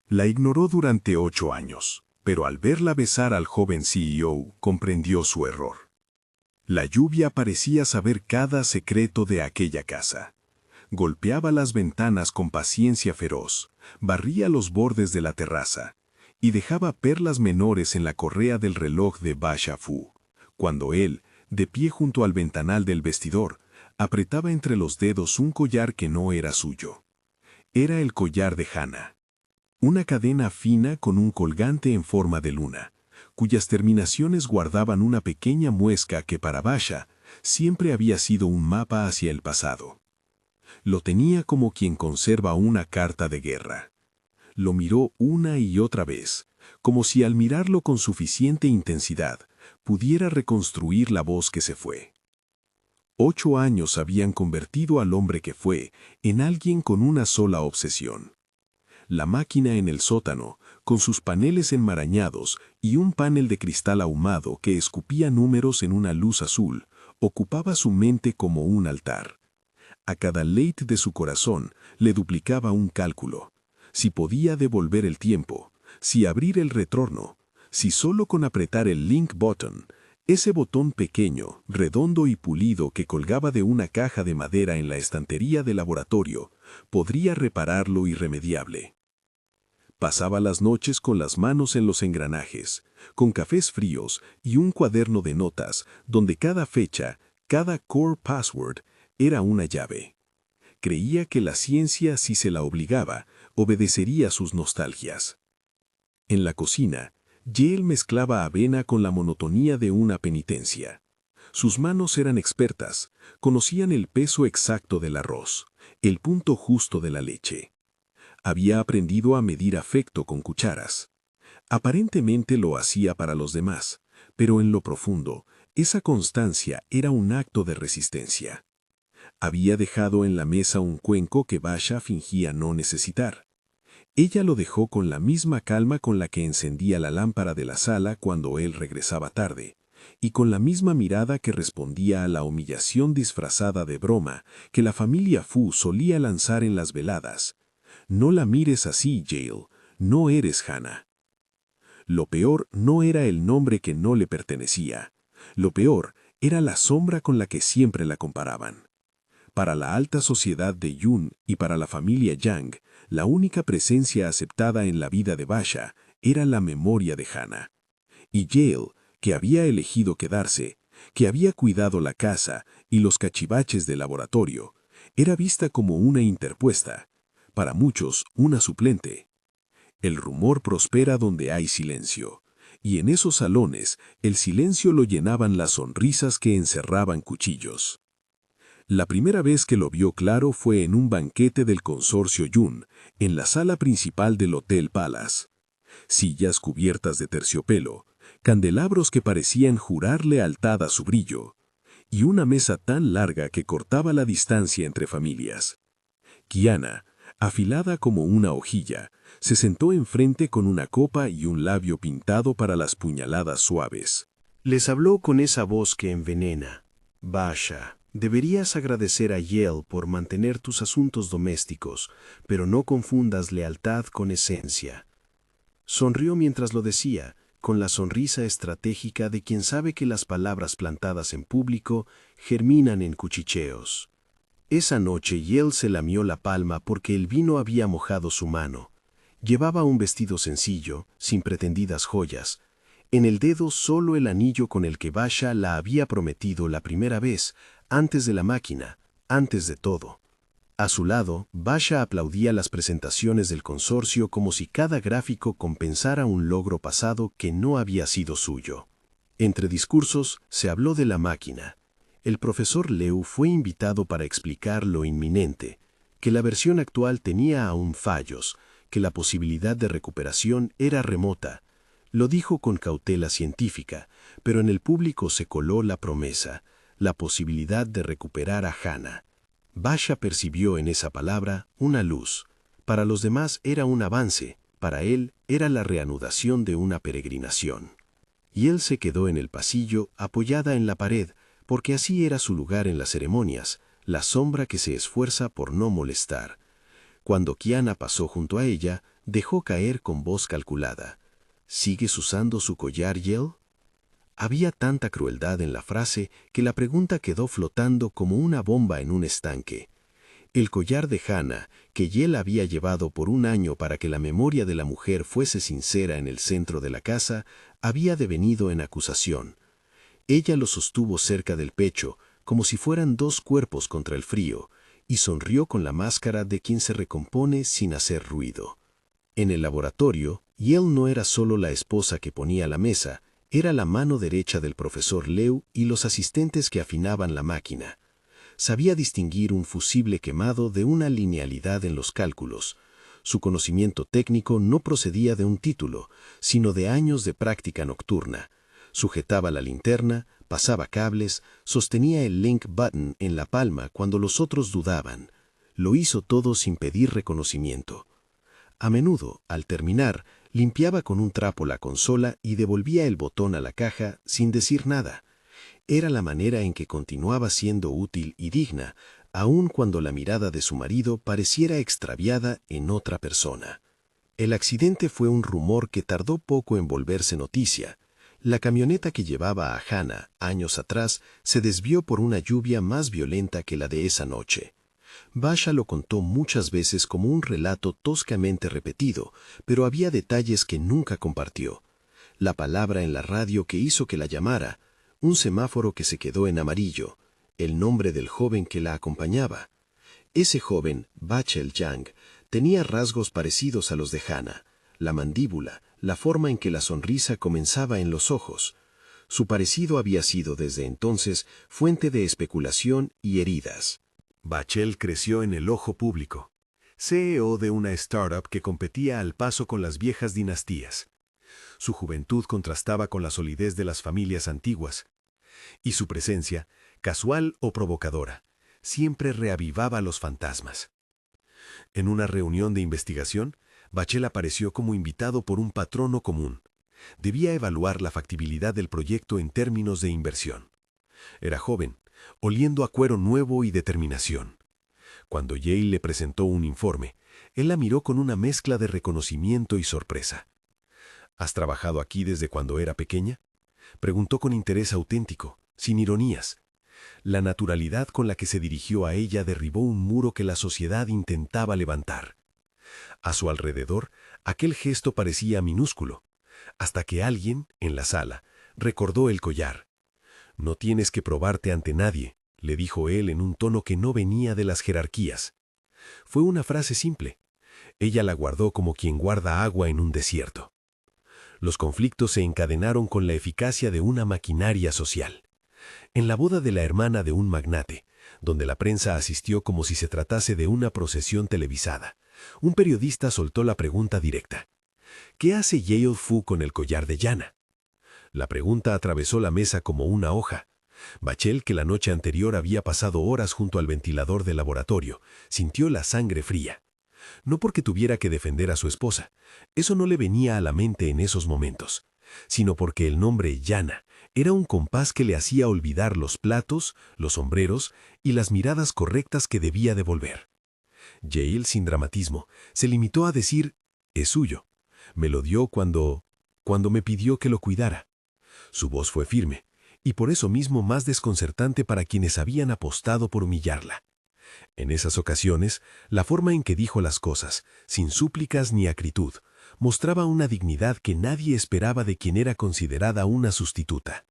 La ignoró durante 8 años, pero al verla besar al joven CEO, comprendió su error. La lluvia parecía saber cada secreto de aquella casa. Golpeaba las ventanas con paciencia feroz, barría los bordes de la terraza y dejaba perlas menores en la correa del reloj de Basha Fu, cuando él, de pie junto al ventanal del vestidor, apretaba entre los dedos un collar que no era suyo. Era el collar de Hannah. Una cadena fina con un colgante en forma de luna, cuyas terminaciones guardaban una pequeña muesca que para Basha siempre había sido un mapa hacia el pasado. Lo tenía como quien conserva una carta de guerra. Lo miró una y otra vez, como si al mirarlo con suficiente intensidad pudiera reconstruir la voz que se fue. 8 años habían convertido al hombre que fue en alguien con una sola obsesión. La máquina en el sótano, con sus paneles enmarañados y un panel de cristal ahumado que escupía números en una luz azul, ocupaba su mente como un altar. A cada late de su corazón le duplicaba un cálculo. Si podía devolver el tiempo, si abrir el retorno, si solo con apretar el link button, ese botón pequeño, redondo y pulido que colgaba de una caja de madera en la estantería del laboratorio, podría reparar lo irremediable. Pasaba las noches con las manos en los engranajes, con cafés fríos y un cuaderno de notas donde cada fecha, cada core password, era una llave. Creía que la ciencia, si se la obligaba, obedecería sus nostalgias. En la cocina, Yale mezclaba avena con la monotonía de una penitencia. Sus manos eran expertas, conocían el peso exacto del arroz, el punto justo de la leche. Había aprendido a medir afecto con cucharas. Aparentemente lo hacía para los demás, pero en lo profundo, esa constancia era un acto de resistencia. Había dejado en la mesa un cuenco que Basha fingía no necesitar. Ella lo dejó con la misma calma con la que encendía la lámpara de la sala cuando él regresaba tarde, y con la misma mirada que respondía a la humillación disfrazada de broma que la familia Fu solía lanzar en las veladas. No la mires así, Yale, no eres Hannah. Lo peor no era el nombre que no le pertenecía. Lo peor era la sombra con la que siempre la comparaban. Para la alta sociedad de Yun y para la familia Yang, la única presencia aceptada en la vida de Basha era la memoria de Hannah. Y Yale, que había elegido quedarse, que había cuidado la casa y los cachivaches del laboratorio, era vista como una interpuesta, para muchos una suplente. El rumor prospera donde hay silencio, y en esos salones el silencio lo llenaban las sonrisas que encerraban cuchillos. La primera vez que lo vio claro fue en un banquete del consorcio Yun, en la sala principal del Hotel Palace. Sillas cubiertas de terciopelo, candelabros que parecían jurar lealtad a su brillo, y una mesa tan larga que cortaba la distancia entre familias. Kiana, afilada como una hojilla, se sentó enfrente con una copa y un labio pintado para las puñaladas suaves. Les habló con esa voz que envenena. Basha, deberías agradecer a Yale por mantener tus asuntos domésticos, pero no confundas lealtad con esencia. Sonrió mientras lo decía, con la sonrisa estratégica de quien sabe que las palabras plantadas en público germinan en cuchicheos. Esa noche Yale se lamió la palma porque el vino había mojado su mano. Llevaba un vestido sencillo, sin pretendidas joyas. En el dedo solo el anillo con el que Basha la había prometido la primera vez, antes de la máquina, antes de todo. A su lado, Basha aplaudía las presentaciones del consorcio como si cada gráfico compensara un logro pasado que no había sido suyo. Entre discursos, se habló de la máquina. El profesor Liu fue invitado para explicar lo inminente, que la versión actual tenía aún fallos, que la posibilidad de recuperación era remota. Lo dijo con cautela científica, pero en el público se coló la promesa, la posibilidad de recuperar a Hannah. Basha percibió en esa palabra una luz. Para los demás era un avance, para él era la reanudación de una peregrinación. Y él se quedó en el pasillo, apoyada en la pared, porque así era su lugar en las ceremonias, la sombra que se esfuerza por no molestar. Cuando Kiana pasó junto a ella, Dejó caer con voz calculada. ¿Sigues usando su collar, Yale? Había tanta crueldad en la frase que la pregunta quedó flotando como una bomba en un estanque. El collar de Hannah, que Yale había llevado por un año para que la memoria de la mujer fuese sincera en el centro de la casa, había devenido en acusación. Ella lo sostuvo cerca del pecho, como si fueran dos cuerpos contra el frío, y sonrió con la máscara de quien se recompone sin hacer ruido. En el laboratorio, Yale no era solo la esposa que ponía la mesa, era la mano derecha del profesor Lew y los asistentes que afinaban la máquina. Sabía distinguir un fusible quemado de una linealidad en los cálculos. Su conocimiento técnico no procedía de un título, sino de años de práctica nocturna. Sujetaba la linterna, pasaba cables, sostenía el link button en la palma cuando los otros dudaban. Lo hizo todo sin pedir reconocimiento. A menudo, al terminar, limpiaba con un trapo la consola y devolvía el botón a la caja sin decir nada. Era la manera en que continuaba siendo útil y digna, aun cuando la mirada de su marido pareciera extraviada en otra persona. El accidente fue un rumor que tardó poco en volverse noticia. La camioneta que llevaba a Hannah años atrás se desvió por una lluvia más violenta que la de esa noche. Basha lo contó muchas veces como un relato toscamente repetido, pero había detalles que nunca compartió. La palabra en la radio que hizo que la llamara, un semáforo que se quedó en amarillo, el nombre del joven que la acompañaba. Ese joven, Bachel Yang, tenía rasgos parecidos a los de Hannah, la mandíbula, la forma en que la sonrisa comenzaba en los ojos. Su parecido había sido desde entonces fuente de especulación y heridas. Bachel creció en el ojo público, CEO de una startup que competía al paso con las viejas dinastías. Su juventud contrastaba con la solidez de las familias antiguas, y su presencia, casual o provocadora, siempre reavivaba los fantasmas. En una reunión de investigación, Bachel apareció como invitado por un patrono común. Debía evaluar la factibilidad del proyecto en términos de inversión. Era joven, oliendo a cuero nuevo y determinación. Cuando Yale le presentó un informe, él la miró con una mezcla de reconocimiento y sorpresa. ¿Has trabajado aquí desde cuando era pequeña?, preguntó con interés auténtico, sin ironías. La naturalidad con la que se dirigió a ella derribó un muro que la sociedad intentaba levantar. A su alrededor, aquel gesto parecía minúsculo, hasta que alguien, en la sala, recordó el collar. «No tienes que probarte ante nadie», le dijo él en un tono que no venía de las jerarquías. Fue una frase simple. Ella la guardó como quien guarda agua en un desierto. Los conflictos se encadenaron con la eficacia de una maquinaria social. En la boda de la hermana de un magnate, donde la prensa asistió como si se tratase de una procesión televisada, un periodista soltó la pregunta directa. ¿Qué hace Yale Fu con el collar de Yana? La pregunta atravesó la mesa como una hoja. Bachel, que la noche anterior había pasado horas junto al ventilador del laboratorio, sintió la sangre fría. No porque tuviera que defender a su esposa, eso no le venía a la mente en esos momentos, sino porque el nombre Yana era un compás que le hacía olvidar los platos, los sombreros y las miradas correctas que debía devolver. Yale, sin dramatismo, se limitó a decir, «Es suyo. Me lo dio cuando me pidió que lo cuidara». Su voz fue firme, y por eso mismo más desconcertante para quienes habían apostado por humillarla. En esas ocasiones, la forma en que dijo las cosas, sin súplicas ni acritud, mostraba una dignidad que nadie esperaba de quien era considerada una sustituta.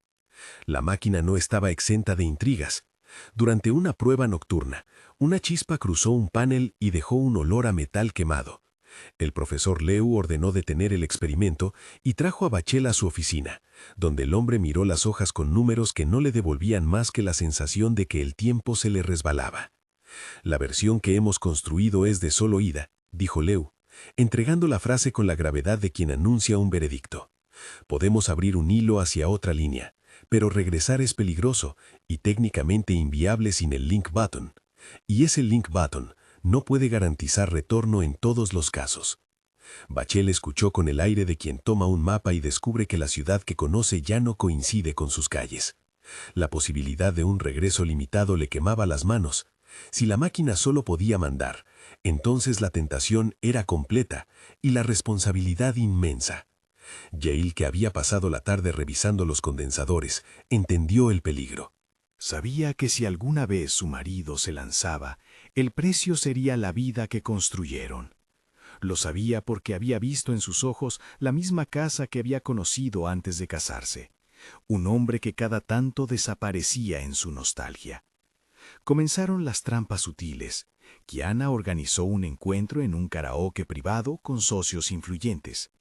La máquina no estaba exenta de intrigas. Durante una prueba nocturna, una chispa cruzó un panel y dejó un olor a metal quemado. El profesor Lew ordenó detener el experimento y trajo a Bachel a su oficina, donde el hombre miró las hojas con números que no le devolvían más que la sensación de que el tiempo se le resbalaba. «La versión que hemos construido es de solo ida», dijo Lew, entregando la frase con la gravedad de quien anuncia un veredicto. «Podemos abrir un hilo hacia otra línea, pero regresar es peligroso y técnicamente inviable sin el link button. Y ese link button no puede garantizar retorno en todos los casos». Bachel escuchó con el aire de quien toma un mapa y descubre que la ciudad que conoce ya no coincide con sus calles. La posibilidad de un regreso limitado le quemaba las manos, Si la máquina solo podía mandar, entonces la tentación era completa y la responsabilidad inmensa. Yale, que había pasado la tarde revisando los condensadores, entendió el peligro. Sabía que si alguna vez su marido se lanzaba, el precio sería la vida que construyeron. Lo sabía porque había visto en sus ojos la misma casa que había conocido antes de casarse. Un hombre que cada tanto desaparecía en su nostalgia. Comenzaron las trampas sutiles. Kiana organizó un encuentro en un karaoke privado con socios influyentes.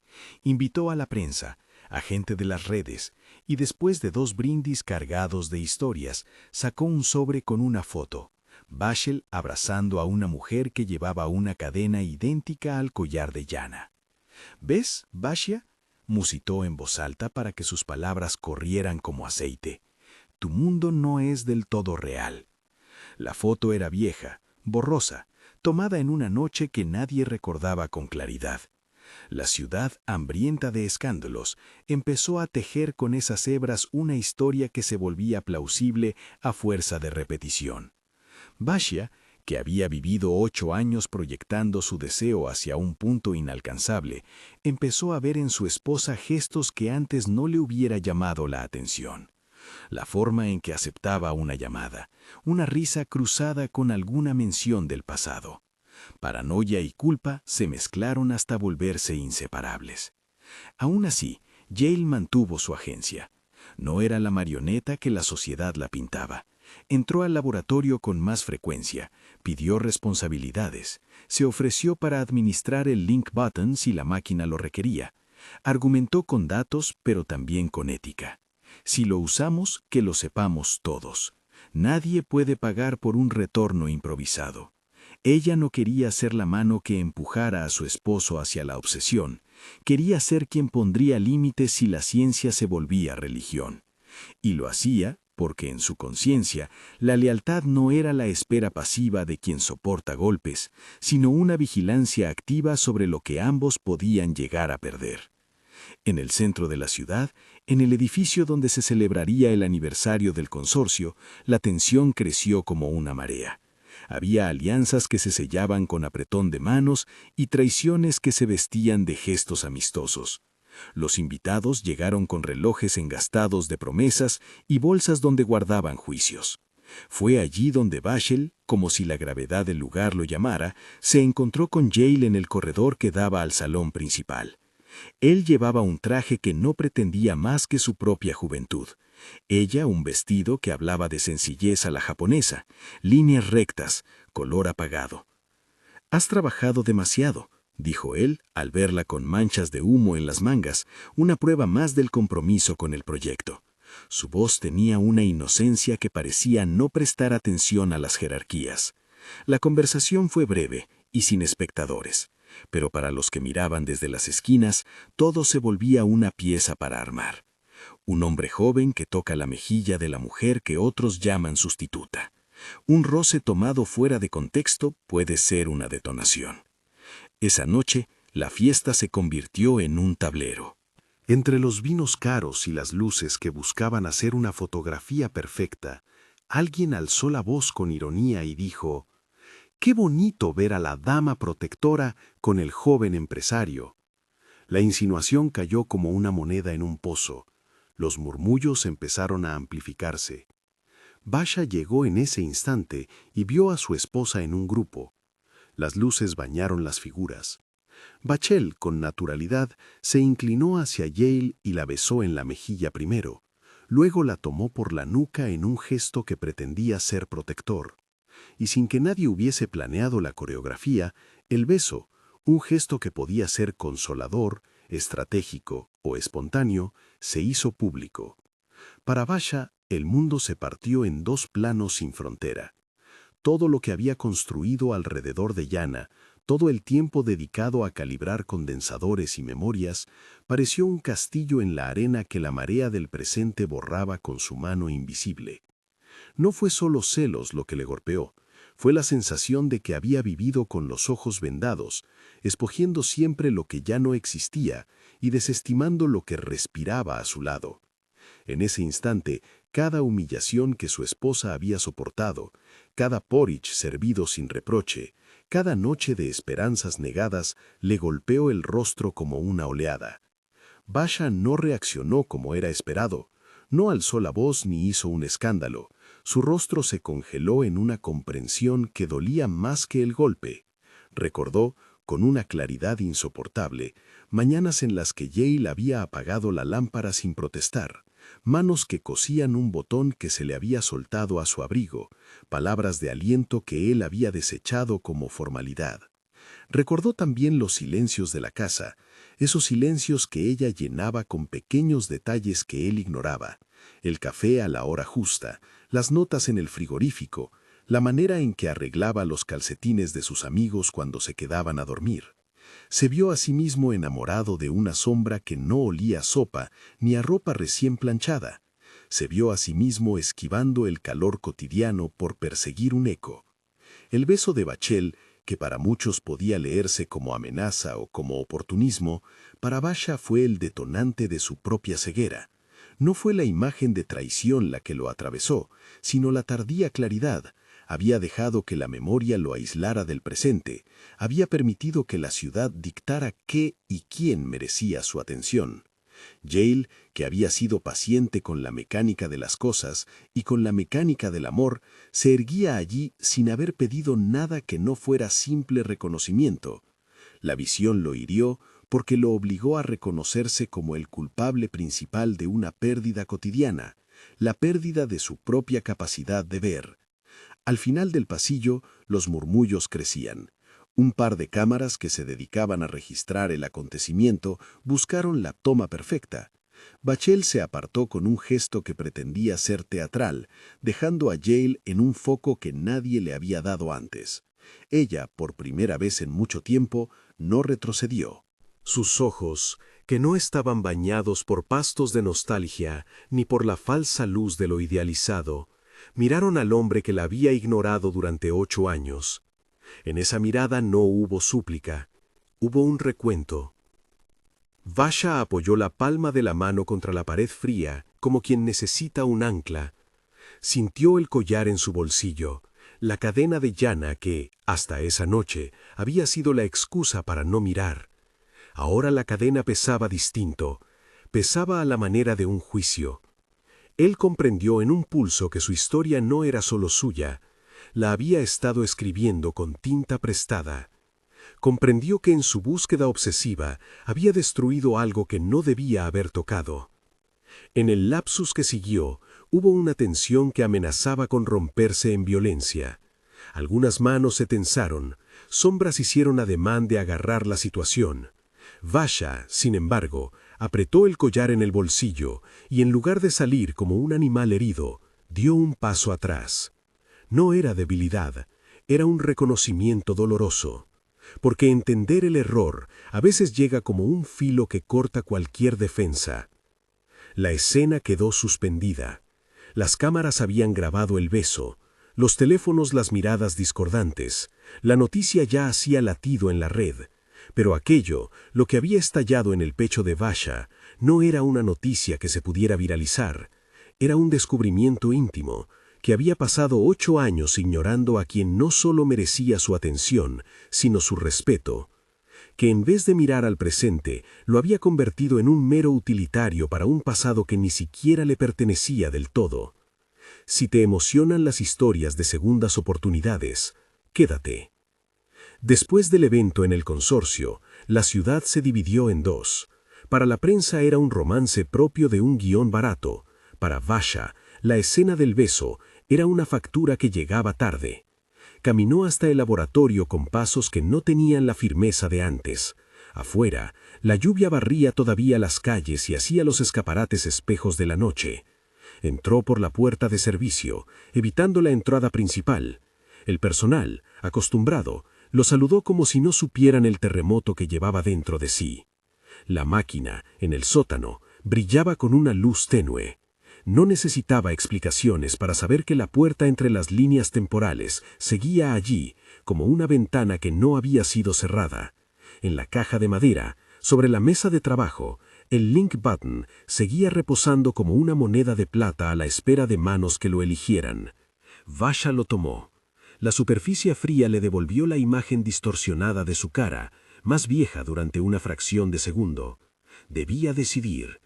Invitó a la prensa, a gente de las redes, y después de 2 brindis cargados de historias, sacó un sobre con una foto. Vachel abrazando a una mujer que llevaba una cadena idéntica al collar de Yana. ¿Ves, Vashia?, musitó en voz alta para que sus palabras corrieran como aceite. Tu mundo no es del todo real. La foto era vieja, borrosa, tomada en una noche que nadie recordaba con claridad. La ciudad, hambrienta de escándalos, empezó a tejer con esas hebras una historia que se volvía plausible a fuerza de repetición. Vashia, que había vivido 8 años proyectando su deseo hacia un punto inalcanzable, empezó a ver en su esposa gestos que antes no le hubiera llamado la atención. La forma en que aceptaba una llamada, una risa cruzada con alguna mención del pasado. Paranoia y culpa se mezclaron hasta volverse inseparables. Aún así, Yale mantuvo su agencia. No era la marioneta que la sociedad la pintaba. Entró al laboratorio con más frecuencia, pidió responsabilidades, se ofreció para administrar el link button si la máquina lo requería. Argumentó con datos, pero también con ética. Si lo usamos, que lo sepamos todos. Nadie puede pagar por un retorno improvisado. Ella no quería ser la mano que empujara a su esposo hacia la obsesión. Quería ser quien pondría límites si la ciencia se volvía religión. Y lo hacía porque en su conciencia la lealtad no era la espera pasiva de quien soporta golpes, sino una vigilancia activa sobre lo que ambos podían llegar a perder. En el centro de la ciudad, en el edificio donde se celebraría el aniversario del consorcio, la tensión creció como una marea. Había alianzas que se sellaban con apretón de manos y traiciones que se vestían de gestos amistosos. Los invitados llegaron con relojes engastados de promesas y bolsas donde guardaban juicios. Fue allí donde Vachel, como si la gravedad del lugar lo llamara, se encontró con Yale en el corredor que daba al salón principal. Él llevaba un traje que no pretendía más que su propia juventud. Ella un vestido que hablaba de sencillez a la japonesa, líneas rectas, color apagado. «Has trabajado demasiado», dijo él al verla con manchas de humo en las mangas, una prueba más del compromiso con el proyecto. Su voz tenía una inocencia que parecía no prestar atención a las jerarquías. La conversación fue breve y sin espectadores, pero para los que miraban desde las esquinas, todo se volvía una pieza para armar. Un hombre joven que toca la mejilla de la mujer que otros llaman sustituta. Un roce tomado fuera de contexto puede ser una detonación. Esa noche, la fiesta se convirtió en un tablero. Entre los vinos caros y las luces que buscaban hacer una fotografía perfecta, alguien alzó la voz con ironía y dijo: «Qué bonito ver a la dama protectora con el joven empresario». La insinuación cayó como una moneda en un pozo. Los murmullos empezaron a amplificarse. Basha llegó en ese instante y vio a su esposa en un grupo. Las luces bañaron las figuras. Vachel, con naturalidad, se inclinó hacia Yale y la besó en la mejilla primero. Luego la tomó por la nuca en un gesto que pretendía ser protector. Y sin que nadie hubiese planeado la coreografía, el beso, un gesto que podía ser consolador, estratégico o espontáneo, se hizo público. Para Basha, el mundo se partió en 2 planos sin frontera. Todo lo que había construido alrededor de Yana, todo el tiempo dedicado a calibrar condensadores y memorias, pareció un castillo en la arena que la marea del presente borraba con su mano invisible. No fue solo celos lo que le golpeó, fue la sensación de que había vivido con los ojos vendados, escogiendo siempre lo que ya no existía y desestimando lo que respiraba a su lado. En ese instante, cada humillación que su esposa había soportado, Cada porridge servido sin reproche, cada noche de esperanzas negadas le golpeó el rostro como una oleada. Basha no reaccionó como era esperado, no alzó la voz ni hizo un escándalo. Su rostro se congeló en una comprensión que dolía más que el golpe. Recordó, con una claridad insoportable, mañanas en las que Yale había apagado la lámpara sin protestar, manos que cosían un botón que se le había soltado a su abrigo, palabras de aliento que él había desechado como formalidad. Recordó también los silencios de la casa, esos silencios que ella llenaba con pequeños detalles que él ignoraba, el café a la hora justa, las notas en el frigorífico, la manera en que arreglaba los calcetines de sus amigos cuando se quedaban a dormir. Se vio a sí mismo enamorado de una sombra que no olía a sopa ni a ropa recién planchada. Se vio a sí mismo esquivando el calor cotidiano por perseguir un eco. El beso de Bachel, que para muchos podía leerse como amenaza o como oportunismo, para Basha fue el detonante de su propia ceguera. No fue la imagen de traición la que lo atravesó, sino la tardía claridad. Había dejado que la memoria lo aislara del presente, había permitido que la ciudad dictara qué y quién merecía su atención. Yale, que había sido paciente con la mecánica de las cosas y con la mecánica del amor, se erguía allí sin haber pedido nada que no fuera simple reconocimiento. La visión lo hirió porque lo obligó a reconocerse como el culpable principal de una pérdida cotidiana, la pérdida de su propia capacidad de ver. Al final del pasillo, los murmullos crecían. Un par de cámaras que se dedicaban a registrar el acontecimiento buscaron la toma perfecta. Bachel se apartó con un gesto que pretendía ser teatral, dejando a Yale en un foco que nadie le había dado antes. Ella, por primera vez en mucho tiempo, no retrocedió. Sus ojos, que no estaban bañados por pastos de nostalgia ni por la falsa luz de lo idealizado, miraron al hombre que la había ignorado durante 8 años. En esa mirada no hubo súplica, hubo un recuento. Basha apoyó la palma de la mano contra la pared fría, como quien necesita un ancla. Sintió el collar en su bolsillo, la cadena de llana que, hasta esa noche, había sido la excusa para no mirar. Ahora la cadena pesaba distinto, pesaba a la manera de un juicio. Él comprendió en un pulso que su historia no era solo suya, la había estado escribiendo con tinta prestada. Comprendió que en su búsqueda obsesiva había destruido algo que no debía haber tocado. En el lapsus que siguió, hubo una tensión que amenazaba con romperse en violencia. Algunas manos se tensaron, sombras hicieron ademán de agarrar la situación. Basha, sin embargo, apretó el collar en el bolsillo y en lugar de salir como un animal herido, dio un paso atrás. No era debilidad, era un reconocimiento doloroso, porque entender el error a veces llega como un filo que corta cualquier defensa. La escena quedó suspendida. Las cámaras habían grabado el beso, los teléfonos las miradas discordantes, la noticia ya hacía latido en la red, pero aquello, lo que había estallado en el pecho de Basha, no era una noticia que se pudiera viralizar, era un descubrimiento íntimo, que había pasado 8 años ignorando a quien no solo merecía su atención, sino su respeto, que en vez de mirar al presente, lo había convertido en un mero utilitario para un pasado que ni siquiera le pertenecía del todo. Si te emocionan las historias de segundas oportunidades, quédate. Después del evento en el consorcio, la ciudad se dividió en dos. Para la prensa era un romance propio de un guión barato. Para Basha, la escena del beso era una factura que llegaba tarde. Caminó hasta el laboratorio con pasos que no tenían la firmeza de antes. Afuera, la lluvia barría todavía las calles y hacía los escaparates espejos de la noche. Entró por la puerta de servicio, evitando la entrada principal. El personal, acostumbrado, lo saludó como si no supieran el terremoto que llevaba dentro de sí. La máquina, en el sótano, brillaba con una luz tenue. No necesitaba explicaciones para saber que la puerta entre las líneas temporales seguía allí, como una ventana que no había sido cerrada. En la caja de madera, sobre la mesa de trabajo, el link button seguía reposando como una moneda de plata a la espera de manos que lo eligieran. Basha lo tomó. La superficie fría le devolvió la imagen distorsionada de su cara, más vieja durante una fracción de segundo. Debía decidir.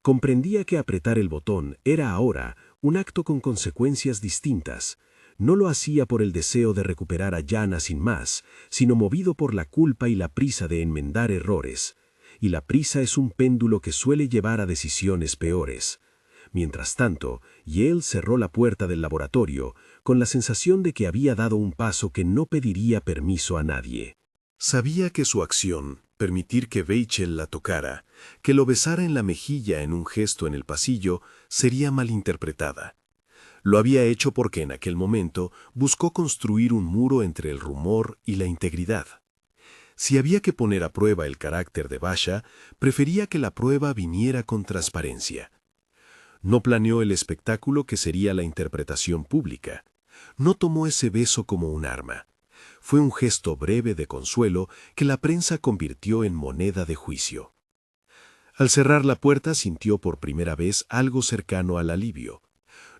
Comprendía que apretar el botón era ahora un acto con consecuencias distintas. No lo hacía por el deseo de recuperar a Jana sin más, sino movido por la culpa y la prisa de enmendar errores. Y la prisa es un péndulo que suele llevar a decisiones peores. Mientras tanto, Yale cerró la puerta del laboratorio con la sensación de que había dado un paso que no pediría permiso a nadie. Sabía que su acción, permitir que Rachel la tocara, que lo besara en la mejilla en un gesto en el pasillo, sería malinterpretada. Lo había hecho porque en aquel momento buscó construir un muro entre el rumor y la integridad. Si había que poner a prueba el carácter de Basha, prefería que la prueba viniera con transparencia. No planeó el espectáculo que sería la interpretación pública. No tomó ese beso como un arma. Fue un gesto breve de consuelo que la prensa convirtió en moneda de juicio. Al cerrar la puerta sintió por primera vez algo cercano al alivio.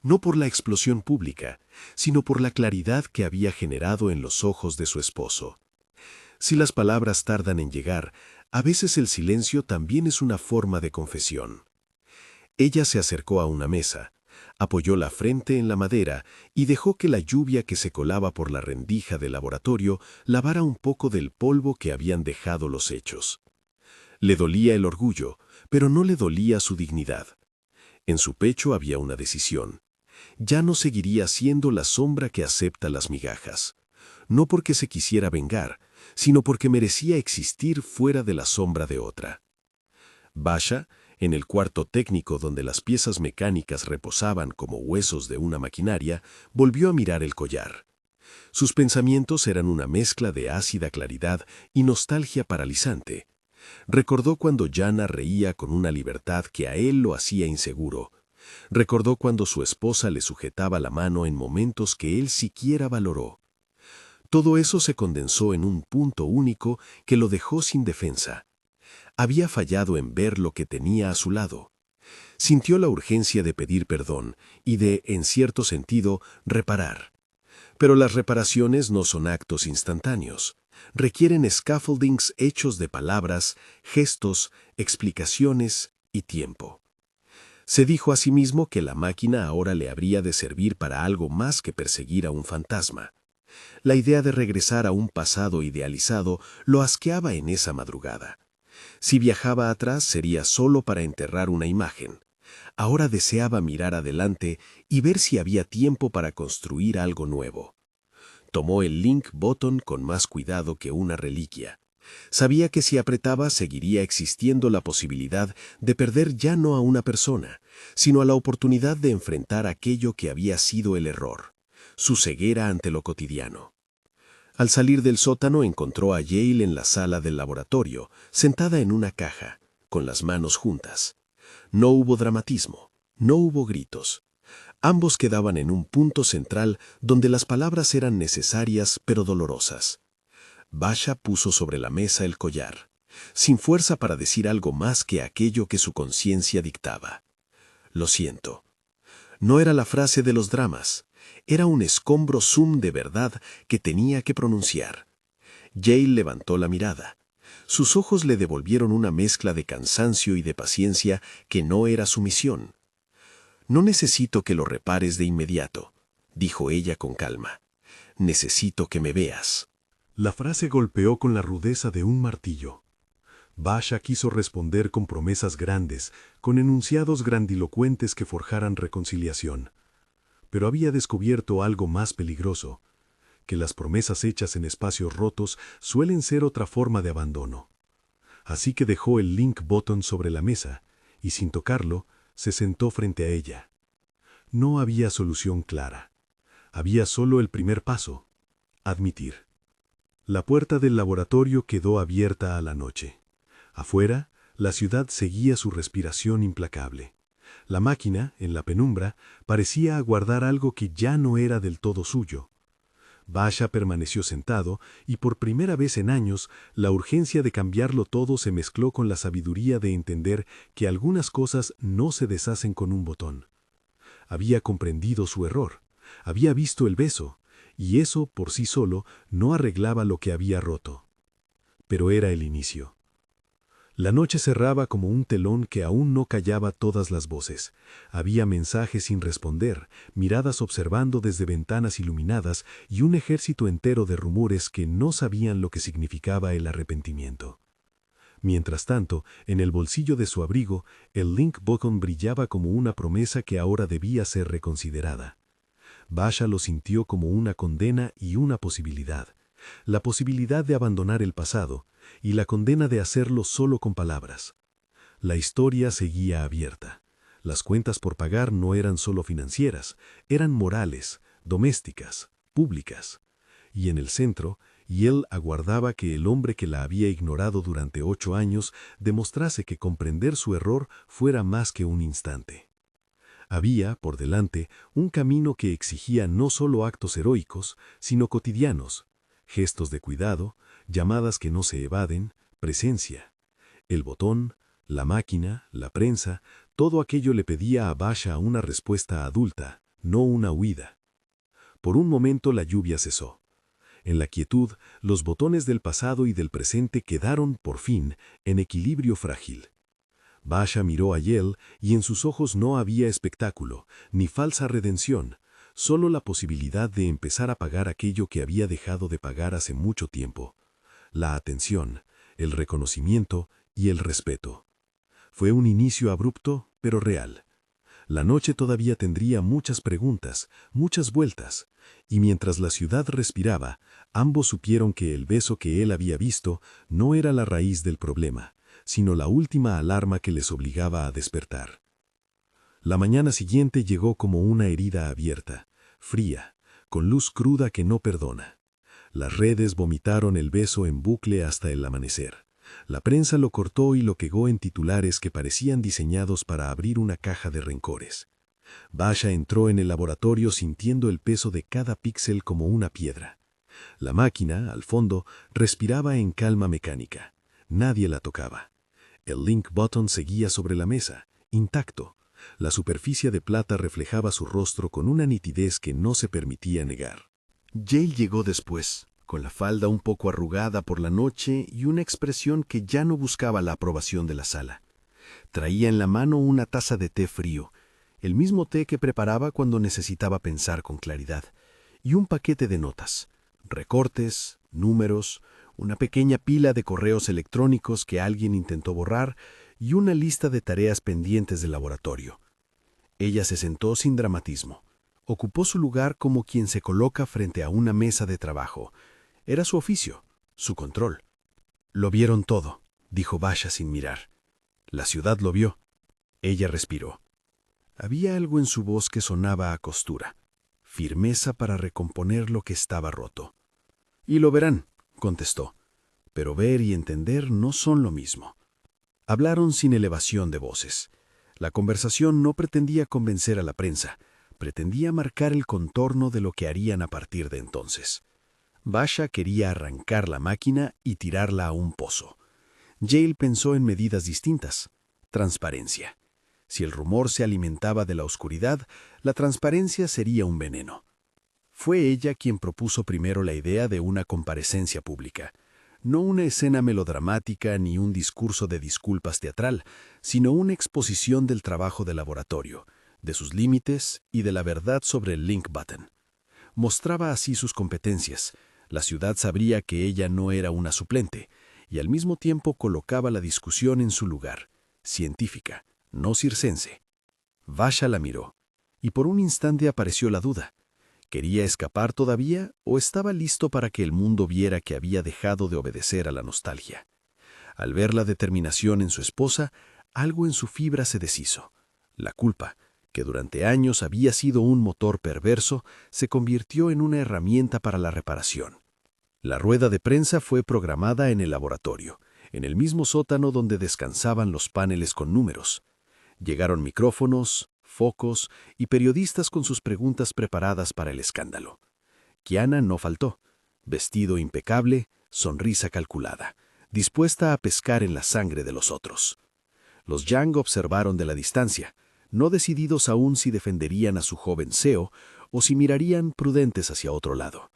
No por la explosión pública, sino por la claridad que había generado en los ojos de su esposo. Si las palabras tardan en llegar, a veces el silencio también es una forma de confesión. Ella se acercó a una mesa, apoyó la frente en la madera y dejó que la lluvia que se colaba por la rendija del laboratorio lavara un poco del polvo que habían dejado los hechos. Le dolía el orgullo, pero no le dolía su dignidad. En su pecho había una decisión. Ya no seguiría siendo la sombra que acepta las migajas. No porque se quisiera vengar, sino porque merecía existir fuera de la sombra de otra. Basha, en el cuarto técnico donde las piezas mecánicas reposaban como huesos de una maquinaria, volvió a mirar el collar. Sus pensamientos eran una mezcla de ácida claridad y nostalgia paralizante. Recordó cuando Jana reía con una libertad que a él lo hacía inseguro. Recordó cuando su esposa le sujetaba la mano en momentos que él siquiera valoró. Todo eso se condensó en un punto único que lo dejó sin defensa. Había fallado en ver lo que tenía a su lado. Sintió la urgencia de pedir perdón y de, en cierto sentido, reparar. Pero las reparaciones no son actos instantáneos. Requieren scaffoldings hechos de palabras, gestos, explicaciones y tiempo. Se dijo a sí mismo que la máquina ahora le habría de servir para algo más que perseguir a un fantasma. La idea de regresar a un pasado idealizado lo asqueaba en esa madrugada. Si viajaba atrás sería solo para enterrar una imagen. Ahora deseaba mirar adelante y ver si había tiempo para construir algo nuevo. Tomó el link button con más cuidado que una reliquia. Sabía que si apretaba seguiría existiendo la posibilidad de perder ya no a una persona, sino a la oportunidad de enfrentar aquello que había sido el error, su ceguera ante lo cotidiano. Al salir del sótano encontró a Yale en la sala del laboratorio, sentada en una caja, con las manos juntas. No hubo dramatismo, no hubo gritos. Ambos quedaban en un punto central donde las palabras eran necesarias pero dolorosas. Basha puso sobre la mesa el collar, sin fuerza para decir algo más que aquello que su conciencia dictaba. Lo siento. No era la frase de los dramas. Era un escombro sum de verdad que tenía que pronunciar. Yale levantó la mirada. Sus ojos le devolvieron una mezcla de cansancio y de paciencia que no era su misión. «No necesito que lo repares de inmediato», dijo ella con calma. «Necesito que me veas». La frase golpeó con la rudeza de un martillo. Basha quiso responder con promesas grandes, con enunciados grandilocuentes que forjaran reconciliación. Pero había descubierto algo más peligroso, que las promesas hechas en espacios rotos suelen ser otra forma de abandono. Así que dejó el link button sobre la mesa y, sin tocarlo, se sentó frente a ella. No había solución clara. Había solo el primer paso: admitir. La puerta del laboratorio quedó abierta a la noche. Afuera, la ciudad seguía su respiración implacable. La máquina, en la penumbra, parecía aguardar algo que ya no era del todo suyo. Basha permaneció sentado y por primera vez en años la urgencia de cambiarlo todo se mezcló con la sabiduría de entender que algunas cosas no se deshacen con un botón. Había comprendido su error, había visto el beso y eso por sí solo no arreglaba lo que había roto. Pero era el inicio. La noche cerraba como un telón que aún no callaba todas las voces. Había mensajes sin responder, miradas observando desde ventanas iluminadas y un ejército entero de rumores que no sabían lo que significaba el arrepentimiento. Mientras tanto, en el bolsillo de su abrigo, el link button brillaba como una promesa que ahora debía ser reconsiderada. Basha lo sintió como una condena y una posibilidad. La posibilidad de abandonar el pasado y la condena de hacerlo solo con palabras. La historia seguía abierta. Las cuentas por pagar no eran solo financieras, eran morales, domésticas, públicas. Y en el centro, él aguardaba que el hombre que la había ignorado durante 8 años demostrase que comprender su error fuera más que un instante. Había, por delante, un camino que exigía no solo actos heroicos, sino cotidianos, gestos de cuidado, llamadas que no se evaden, presencia. El botón, la máquina, la prensa, todo aquello le pedía a Basha una respuesta adulta, no una huida. Por un momento la lluvia cesó. En la quietud, los botones del pasado y del presente quedaron, por fin, en equilibrio frágil. Basha miró a Yel y en sus ojos no había espectáculo, ni falsa redención, solo la posibilidad de empezar a pagar aquello que había dejado de pagar hace mucho tiempo. La atención, el reconocimiento y el respeto. Fue un inicio abrupto, pero real. La noche todavía tendría muchas preguntas, muchas vueltas, y mientras la ciudad respiraba, ambos supieron que el beso que él había visto no era la raíz del problema, sino la última alarma que les obligaba a despertar. La mañana siguiente llegó como una herida abierta, fría, con luz cruda que no perdona. Las redes vomitaron el beso en bucle hasta el amanecer. La prensa lo cortó y lo quegó en titulares que parecían diseñados para abrir una caja de rencores. Basha entró en el laboratorio sintiendo el peso de cada píxel como una piedra. La máquina, al fondo, respiraba en calma mecánica. Nadie la tocaba. El link button seguía sobre la mesa, intacto. La superficie de plata reflejaba su rostro con una nitidez que no se permitía negar. Yale llegó después, con la falda un poco arrugada por la noche y una expresión que ya no buscaba la aprobación de la sala. Traía en la mano una taza de té frío, el mismo té que preparaba cuando necesitaba pensar con claridad, y un paquete de notas, recortes, números, una pequeña pila de correos electrónicos que alguien intentó borrar y una lista de tareas pendientes del laboratorio. Ella se sentó sin dramatismo. Ocupó su lugar como quien se coloca frente a una mesa de trabajo. Era su oficio, su control. «Lo vieron todo», dijo Basha sin mirar. «La ciudad lo vio». Ella respiró. Había algo en su voz que sonaba a costura, firmeza para recomponer lo que estaba roto. «Y lo verán», contestó. «Pero ver y entender no son lo mismo». Hablaron sin elevación de voces. La conversación no pretendía convencer a la prensa, pretendía marcar el contorno de lo que harían a partir de entonces. Basha quería arrancar la máquina y tirarla a un pozo. Yale pensó en medidas distintas. Transparencia. Si el rumor se alimentaba de la oscuridad, la transparencia sería un veneno. Fue ella quien propuso primero la idea de una comparecencia pública. No una escena melodramática ni un discurso de disculpas teatral, sino una exposición del trabajo de laboratorio, de sus límites y de la verdad sobre el link button. Mostraba así sus competencias. La ciudad sabría que ella no era una suplente, y al mismo tiempo colocaba la discusión en su lugar, científica, no circense. Basha la miró, y por un instante apareció la duda. ¿Quería escapar todavía o estaba listo para que el mundo viera que había dejado de obedecer a la nostalgia? Al ver la determinación en su esposa, algo en su fibra se deshizo. La culpa, que durante años había sido un motor perverso, se convirtió en una herramienta para la reparación. La rueda de prensa fue programada en el laboratorio, en el mismo sótano donde descansaban los paneles con números. Llegaron micrófonos, focos y periodistas con sus preguntas preparadas para el escándalo. Kiana no faltó, vestido impecable, sonrisa calculada, dispuesta a pescar en la sangre de los otros. Los Yang observaron de la distancia, no decididos aún si defenderían a su joven CEO o si mirarían prudentes hacia otro lado.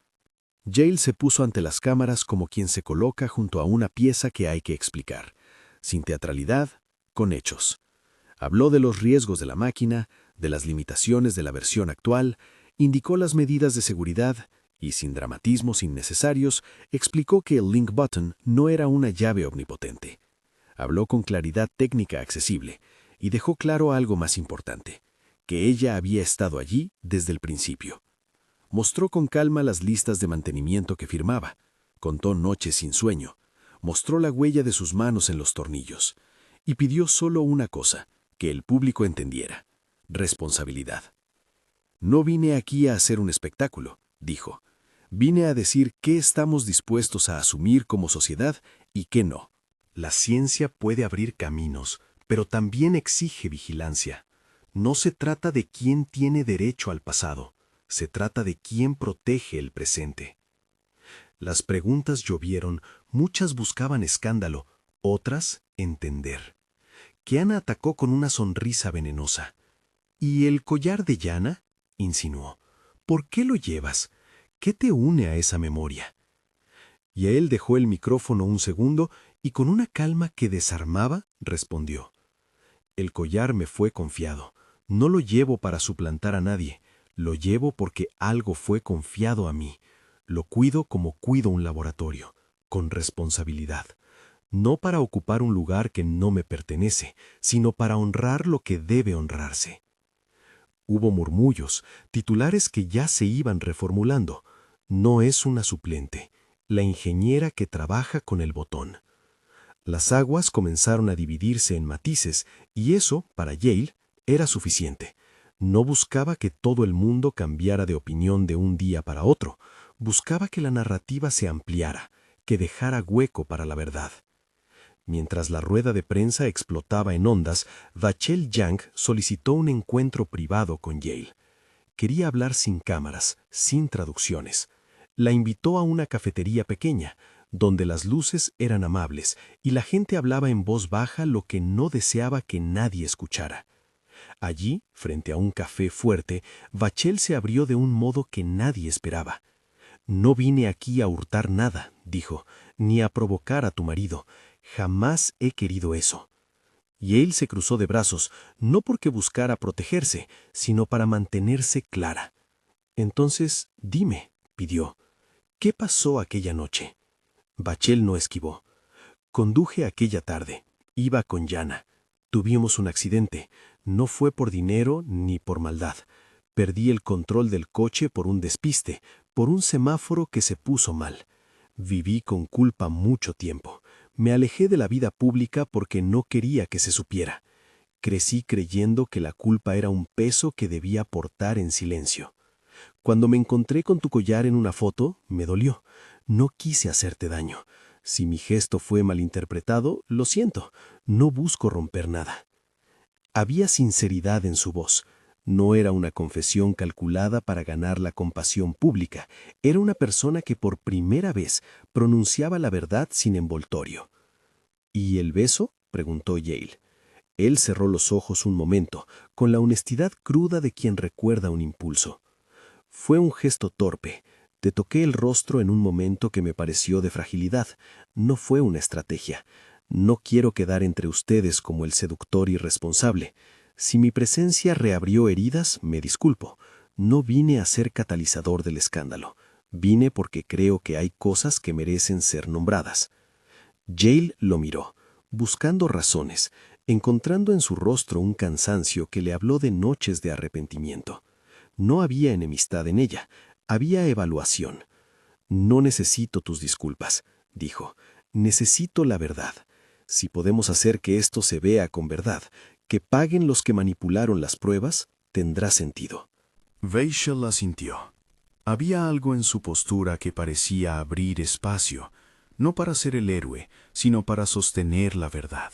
Yale se puso ante las cámaras como quien se coloca junto a una pieza que hay que explicar, sin teatralidad, con hechos. Habló de los riesgos de la máquina, de las limitaciones de la versión actual, indicó las medidas de seguridad y, sin dramatismos innecesarios, explicó que el link button no era una llave omnipotente. Habló con claridad técnica accesible y dejó claro algo más importante, que ella había estado allí desde el principio. Mostró con calma las listas de mantenimiento que firmaba, contó noches sin sueño, mostró la huella de sus manos en los tornillos y pidió solo una cosa, que el público entendiera: responsabilidad. No vine aquí a hacer un espectáculo, dijo. Vine a decir qué estamos dispuestos a asumir como sociedad y qué no. La ciencia puede abrir caminos, pero también exige vigilancia. No se trata de quién tiene derecho al pasado, se trata de quién protege el presente. Las preguntas llovieron, muchas buscaban escándalo, otras entender. Keana atacó con una sonrisa venenosa. ¿Y el collar de Yana?, insinuó. ¿Por qué lo llevas? ¿Qué te une a esa memoria? Y él dejó el micrófono un segundo y con una calma que desarmaba, respondió. El collar me fue confiado. No lo llevo para suplantar a nadie. Lo llevo porque algo fue confiado a mí. Lo cuido como cuido un laboratorio, con responsabilidad. No para ocupar un lugar que no me pertenece, sino para honrar lo que debe honrarse. Hubo murmullos, titulares que ya se iban reformulando. No es una suplente, la ingeniera que trabaja con el botón. Las aguas comenzaron a dividirse en matices, y eso, para Yale, era suficiente. No buscaba que todo el mundo cambiara de opinión de un día para otro. Buscaba que la narrativa se ampliara, que dejara hueco para la verdad. Mientras la rueda de prensa explotaba en ondas, Vachel Young solicitó un encuentro privado con Yale. Quería hablar sin cámaras, sin traducciones. La invitó a una cafetería pequeña, donde las luces eran amables y la gente hablaba en voz baja lo que no deseaba que nadie escuchara. Allí, frente a un café fuerte, Vachel se abrió de un modo que nadie esperaba. «No vine aquí a hurtar nada», dijo, «ni a provocar a tu marido. Jamás he querido eso». Y él se cruzó de brazos, no porque buscara protegerse, sino para mantenerse clara. «Entonces, dime», pidió, «¿qué pasó aquella noche?» Vachel no esquivó. «Conduje aquella tarde. Iba con Yana. Tuvimos un accidente. No fue por dinero ni por maldad. Perdí el control del coche por un despiste, por un semáforo que se puso mal. Viví con culpa mucho tiempo. Me alejé de la vida pública porque no quería que se supiera. Crecí creyendo que la culpa era un peso que debía portar en silencio. Cuando me encontré con tu collar en una foto, me dolió. No quise hacerte daño. Si mi gesto fue malinterpretado, lo siento. No busco romper nada». Había sinceridad en su voz. No era una confesión calculada para ganar la compasión pública. Era una persona que por primera vez pronunciaba la verdad sin envoltorio. «¿Y el beso?», preguntó Yale. Él cerró los ojos un momento, con la honestidad cruda de quien recuerda un impulso. «Fue un gesto torpe. Te toqué el rostro en un momento que me pareció de fragilidad. No fue una estrategia. No quiero quedar entre ustedes como el seductor irresponsable. Si mi presencia reabrió heridas, me disculpo. No vine a ser catalizador del escándalo. Vine porque creo que hay cosas que merecen ser nombradas». Yale lo miró, buscando razones, encontrando en su rostro un cansancio que le habló de noches de arrepentimiento. No había enemistad en ella, había evaluación. «No necesito tus disculpas», dijo. «Necesito la verdad. Si podemos hacer que esto se vea con verdad, que paguen los que manipularon las pruebas, tendrá sentido». Vachel asintió. Había algo en su postura que parecía abrir espacio, no para ser el héroe, sino para sostener la verdad.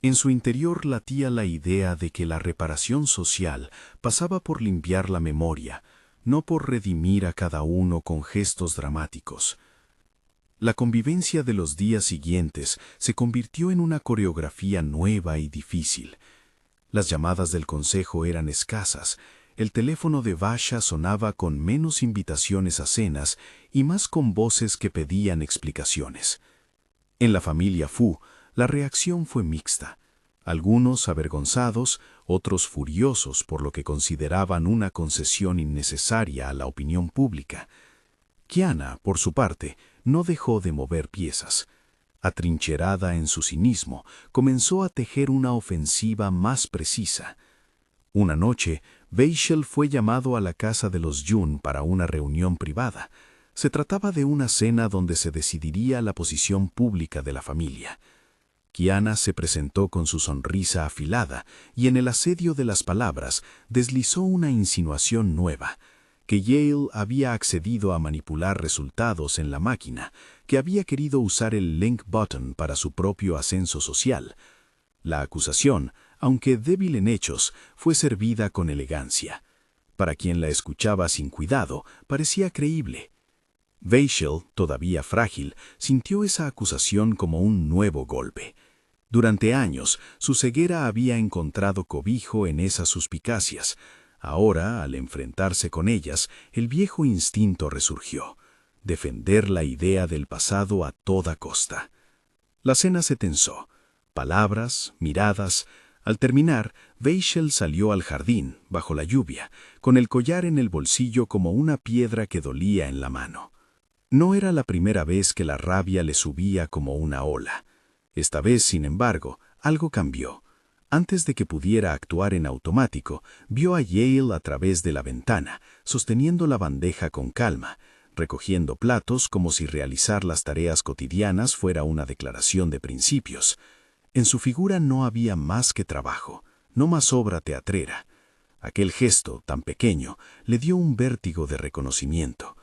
En su interior latía la idea de que la reparación social pasaba por limpiar la memoria, no por redimir a cada uno con gestos dramáticos. La convivencia de los días siguientes se convirtió en una coreografía nueva y difícil. Las llamadas del consejo eran escasas. el teléfono de Basha sonaba con menos invitaciones a cenas y más con voces que pedían explicaciones. En la familia Fu, la reacción fue mixta. Algunos avergonzados, otros furiosos por lo que consideraban una concesión innecesaria a la opinión pública. Qiana, por su parte, no dejó de mover piezas. Atrincherada en su cinismo, comenzó a tejer una ofensiva más precisa. Una noche, Beischel fue llamado a la casa de los Jun para una reunión privada. Se trataba de una cena donde se decidiría la posición pública de la familia. Qiana se presentó con su sonrisa afilada y en el asedio de las palabras deslizó una insinuación nueva, que Yale había accedido a manipular resultados en la máquina, que había querido usar el link button para su propio ascenso social. La acusación, aunque débil en hechos, fue servida con elegancia. Para quien la escuchaba sin cuidado, parecía creíble. Beischel, todavía frágil, sintió esa acusación como un nuevo golpe. Durante años, su ceguera había encontrado cobijo en esas suspicacias. Ahora, al enfrentarse con ellas, el viejo instinto resurgió: defender la idea del pasado a toda costa. La cena se tensó. Palabras, miradas. Al terminar, Beischel salió al jardín, bajo la lluvia, con el collar en el bolsillo como una piedra que dolía en la mano. No era la primera vez que la rabia le subía como una ola. Esta vez, sin embargo, algo cambió. Antes de que pudiera actuar en automático, vio a Yale a través de la ventana, sosteniendo la bandeja con calma, recogiendo platos como si realizar las tareas cotidianas fuera una declaración de principios. En su figura no había más que trabajo, no más obra teatrera. Aquel gesto, tan pequeño, le dio un vértigo de reconocimiento.